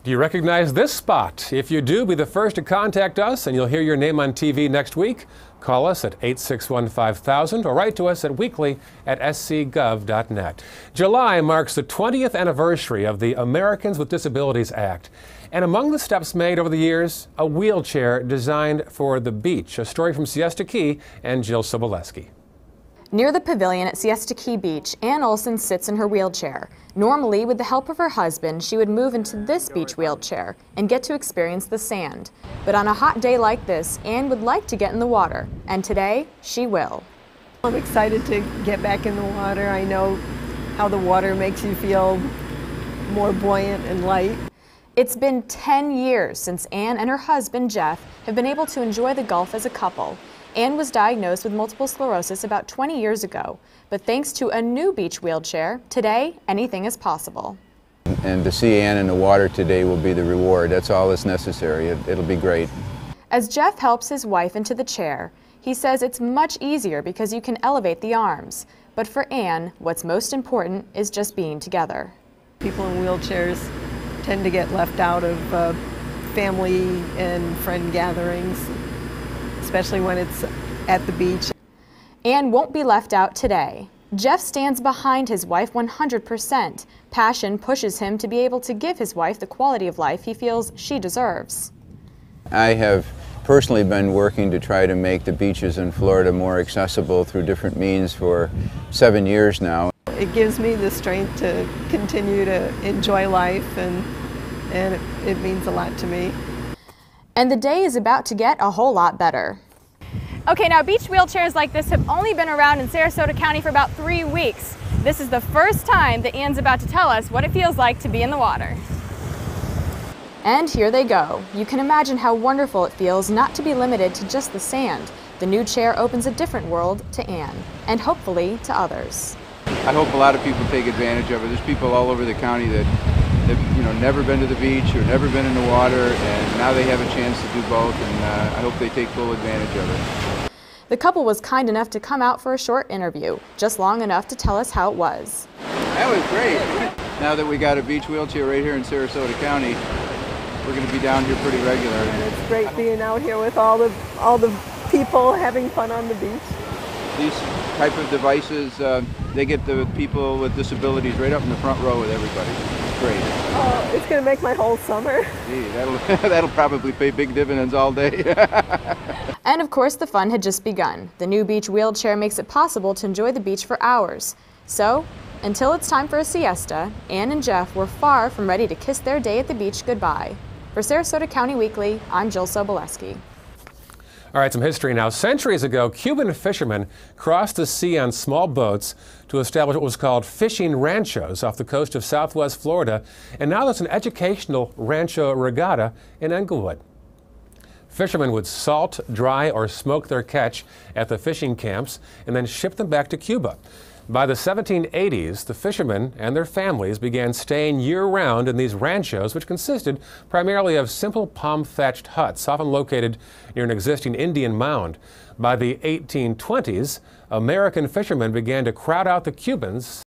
Do you recognize this spot? If you do, be the first to contact us and you'll hear your name on TV next week. Call us at 861-5000 or write to us at weekly@scgov.net. July marks the 20th anniversary of the Americans with Disabilities Act. And among the steps made over the years, a wheelchair designed for the beach. A story from Siesta Key and Jyl Garner. Near the pavilion at Siesta Key Beach, Ann Olson sits in her wheelchair. Normally, with the help of her husband, she would move into this beach wheelchair and get to experience the sand. But on a hot day like this, Ann would like to get in the water, and today, she will. I'm excited to get back in the water. I know how the water makes you feel more buoyant and light. It's been 10 years since Ann and her husband, Jeff, have been able to enjoy the Gulf as a couple. Ann was diagnosed with multiple sclerosis about 20 years ago, but thanks to a new beach wheelchair, today anything is possible. And to see Ann in the water today will be the reward. That's all that's necessary. It'll be great. As Jeff helps his wife into the chair, he says it's much easier because you can elevate the arms. But for Ann, what's most important is just being together. People in wheelchairs tend to get left out of family and friend gatherings, especially when it's at the beach. Ann won't be left out today. Jeff stands behind his wife 100%. Passion pushes him to be able to give his wife the quality of life he feels she deserves. I have personally been working to try to make the beaches in Florida more accessible through different means for 7 years now. It gives me the strength to continue to enjoy life, and it means a lot to me. And the day is about to get a whole lot better. Okay, now beach wheelchairs like this have only been around in Sarasota County for about 3 weeks. This is the first time that Ann's about to tell us what it feels like to be in the water. And here they go. You can imagine how wonderful it feels not to be limited to just the sand. The new chair opens a different world to Ann, and hopefully to others. I hope a lot of people take advantage of it. There's people all over the county that never been to the beach or never been in the water, and now they have a chance to do both, and I hope they take full advantage of it. The couple was kind enough to come out for a short interview, just long enough to tell us how it was. That was great. Now that we got a beach wheelchair right here in Sarasota County, we're going to be down here pretty regular. And it's great being out here with all the people having fun on the beach. These type of devices, they get the people with disabilities right up in the front row with everybody. It's great. Oh, it's going to make my whole summer. Gee, that'll probably pay big dividends all day. And of course, the fun had just begun. The new beach wheelchair makes it possible to enjoy the beach for hours. So, until it's time for a siesta, Ann and Jeff were far from ready to kiss their day at the beach goodbye. For Sarasota County Weekly, I'm Jyl Garner. All right, some history now. Centuries ago, Cuban fishermen crossed the sea on small boats to establish what was called fishing ranchos off the coast of southwest Florida, and now there's an educational rancho regatta in Englewood. Fishermen would salt, dry, or smoke their catch at the fishing camps and then ship them back to Cuba. By the 1780s, the fishermen and their families began staying year-round in these ranchos, which consisted primarily of simple palm-thatched huts, often located near an existing Indian mound. By the 1820s, American fishermen began to crowd out the Cubans